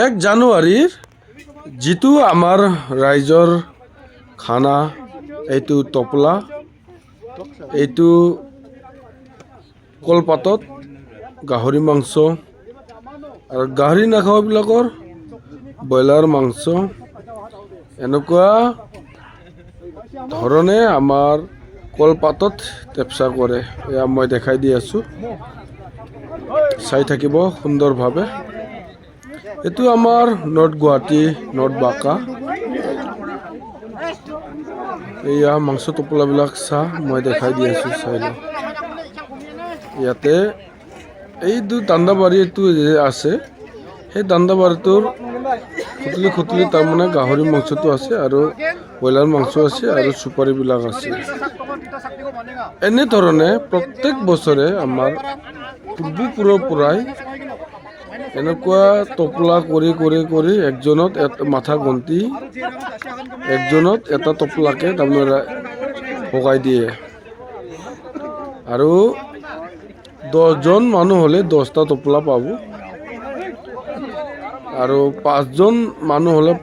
1 জানুৱাৰীৰ যিটো আমাৰ ৰাইজৰ খানা এইটো টপলা এইটো কলপাতত গাহৰি মাংস আৰু গাহৰি নাখাওবিলাকৰ ব্ৰইলাৰ মাংস এনেকুৱা ধৰণে আমাৰ কলপাতত টেপচা কৰে এয়া মই দেখাই দি আছোঁ চাই থাকিব সুন্দৰভাৱে এইটো আমাৰ নৰ্থ গুৱাহাটী নৰ্থ বাঁকা এয়া মাংস টোপোলাবিলাক চাহ মই দেখাই দি আছোঁ চাই লওক ইয়াতে এই দাণ্ডাবাৰীটো যে আছে সেই দাণ্ডাবাৰীটোৰ খুটলি তাৰমানে গাহৰি মাংসটো আছে আৰু ব্ৰইলাৰ মাংস আছে আৰু চুপাৰীবিলাক আছে এনেধৰণে প্ৰত্যেক বছৰে আমাৰ পূৰ্বপুৰৰ পৰাই এনেকুৱা টোপলা কৰি একজনত মাথা গন্তি একজনত এটা টোপলাকে তাৰমানে ভগাই দিয়ে আৰু 10জন মানুহ হ'লে 10টা টোপলা পাব আৰু 5জন মানুহ হ'লে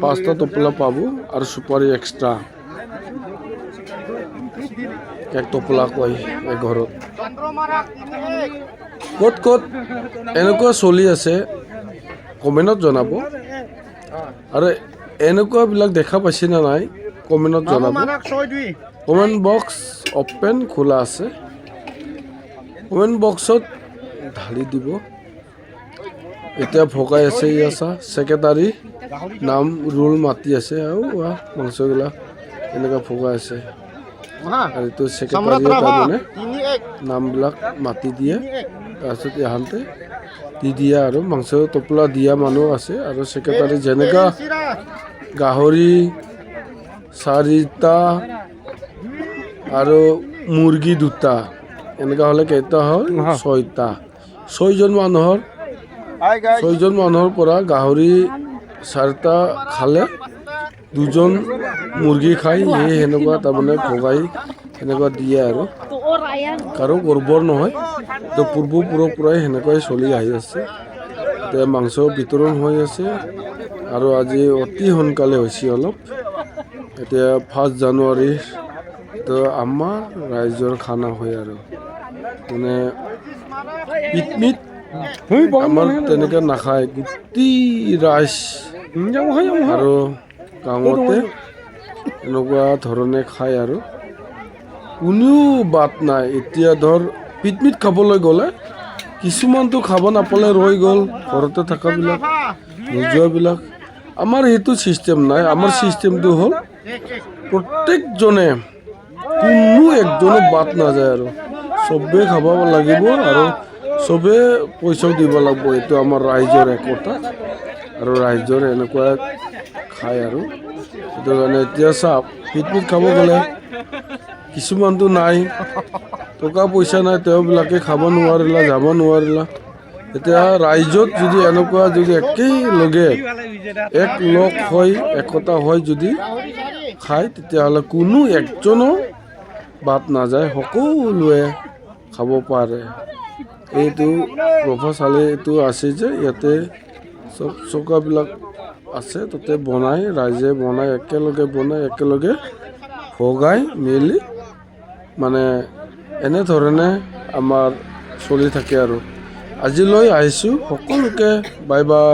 5টা টোপলা পাব আৰু চুপাৰী এক্সট্ৰা এক টোপলা কয় এঘৰত ক'ত এনেকুৱা চলি আছে কমেণ্টত জনাব আৰু এনেকুৱাবিলাক দেখা পাইছে নে নাই কমেণ্টত জনাব কমেণ্ট বক্স অপেন খোলা আছে কমেণ্ট বক্সত ঢালি দিব এতিয়া ভগাই আছে ইয়াছা ছেক্ৰেটাৰী নাম ৰোল মাতি আছে আৰু মাংসগিলা এনেকুৱা ভগাই আছে আৰু এইটো ছেক্ৰেটাৰীয়ে তাৰমানে নামবিলাক মাতি দিয়ে তাৰপিছত ইহঁতে দি দিয়ে আৰু মাংস টোপোলা দিয়া মানুহ আছে আৰু ছেক্ৰেটাৰী যেনেকা গাহৰি 4টা আৰু মুৰ্গী 2টা এনেকা হ'লে কেইটা হ'ল 6টা 6জন মানুহৰ পৰা গাহৰি 4টা খালে 2জন মুৰ্গী খায় সেই সেনেকুৱা তাৰমানে ভগাই সেনেকুৱা দিয়ে আৰু কাৰো গৰ্বৰ নহয় তো পূৰ্বপুৰৰ পৰাই সেনেকুৱাই চলি আহি আছে এতিয়া মাংস বিতৰণ হৈ আছে আৰু আজি অতি সোনকালে হৈছে অলপ এতিয়া 1 জানুৱাৰী তো আমাৰ ৰাইজৰ খানা হয় আৰু মানে পিটমিট আমাৰ তেনেকৈ নাখায় গোটেই ৰাইজ আৰু গাঁৱতে এনেকুৱা ধৰণে খায় আৰু কোনেও বাদ নাই এতিয়া ধৰ পিটমিট খাবলৈ গ'লে কিছুমানটো খাব নাপালে ৰৈ গ'ল ঘৰতে থকাবিলাক নোযোৱাবিলাক আমাৰ সেইটো ছিষ্টেম নাই আমাৰ ছিষ্টেমটো হ'ল প্ৰত্যেকজনে কোনো একজনো বাদ নাযায় আৰু চবেই খাব লাগিব আৰু চবেই পইচাও দিব লাগিব এইটো আমাৰ ৰাইজৰ একতা আৰু ৰাইজৰ এনেকুৱা খায় আৰু সেইটো কাৰণে এতিয়া চাওক পিটমিট খাব গ'লে কিছুমানটো নাই টকা পইচা নাই তেওঁবিলাকে খাব নোৱাৰিলা যাব নোৱাৰিলা এতিয়া ৰাইজত যদি এনেকুৱা যদি একেলগে একলগ হৈ একতা হৈ যদি খায় তেতিয়াহ'লে কোনো একজনো বাদ নাযায় সকলোৱে খাব পাৰে এইটো প্ৰভাৱশালী এইটো আছে যে ইয়াতে চব চৌকাবিলাক আছে তাতে বনাই ৰাইজে বনাই একেলগে ভগাই মেলি মানে এনেধৰণে আমাৰ চলি থাকে আৰু আজিলৈ আহিছোঁ সকলোকে বাই বাই।